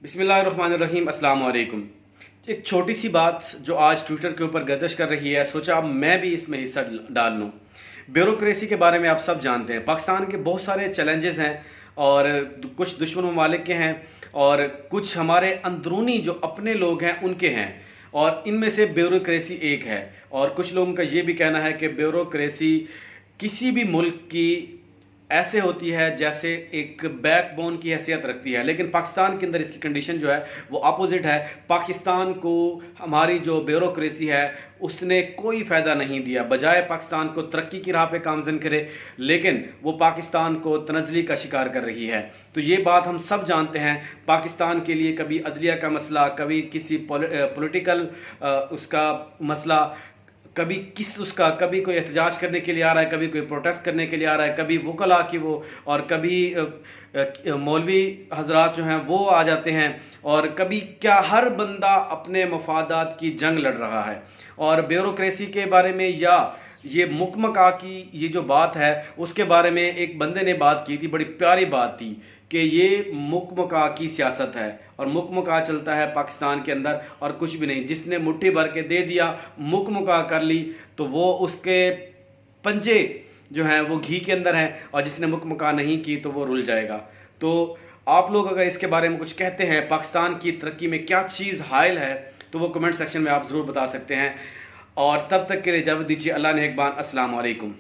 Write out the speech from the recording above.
बिस्मिल्लाहिर्रहमानिर्रहीम अस्सलाम वालेकुम। एक छोटी सी बात जो आज ट्विटर के ऊपर गर्दिश कर रही है, सोचा मैं भी इसमें हिस्सा डाल लूँ। ब्यूरोक्रेसी के बारे में आप सब जानते हैं। पाकिस्तान के बहुत सारे चैलेंजेस हैं और कुछ दुश्मन ममालिक के हैं और कुछ हमारे अंदरूनी जो अपने लोग हैं उनके हैं, और इनमें से ब्यूरोक्रेसी एक है। और कुछ लोगों का ये भी कहना है कि ब्यूरोक्रेसी किसी भी मुल्क की ऐसे होती है जैसे एक बैकबोन की हैसियत रखती है, लेकिन पाकिस्तान के अंदर इसकी कंडीशन जो है वो अपोजिट है। पाकिस्तान को हमारी जो ब्यूरोक्रेसी है उसने कोई फ़ायदा नहीं दिया, बजाय पाकिस्तान को तरक्की की राह पे गामज़न करे, लेकिन वो पाकिस्तान को तनज़ली का शिकार कर रही है। तो ये बात हम सब जानते हैं। पाकिस्तान के लिए कभी अदलिया का मसला, कभी किसी पॉलिटिकल उसका मसला, कभी कोई एहतजाज करने के लिए आ रहा है, कभी कोई प्रोटेस्ट करने के लिए आ रहा है, कभी वकला की वो, और कभी मौलवी हजरात जो हैं वो आ जाते हैं, और कभी क्या, हर बंदा अपने मफादात की जंग लड़ रहा है। और ब्यूरोक्रेसी के बारे में या ये मुकमका की ये जो बात है उसके बारे में एक बंदे ने बात की थी, बड़ी प्यारी बात थी कि ये मुकमका की सियासत है और मुकमका चलता है पाकिस्तान के अंदर और कुछ भी नहीं। जिसने मुट्ठी भर के दे दिया, मुकमका कर ली, तो वो उसके पंजे जो हैं वो घी के अंदर हैं, और जिसने मुकमका नहीं की तो वो रुल जाएगा। तो आप लोग अगर इसके बारे में कुछ कहते हैं, पाकिस्तान की तरक्की में क्या चीज़ हायल है, तो वो कमेंट सेक्शन में आप ज़रूर बता सकते हैं। और तब तक के लिए इजाज़त दीजिए। अल्लाह ने एक बार। अस्सलाम वालेकुम।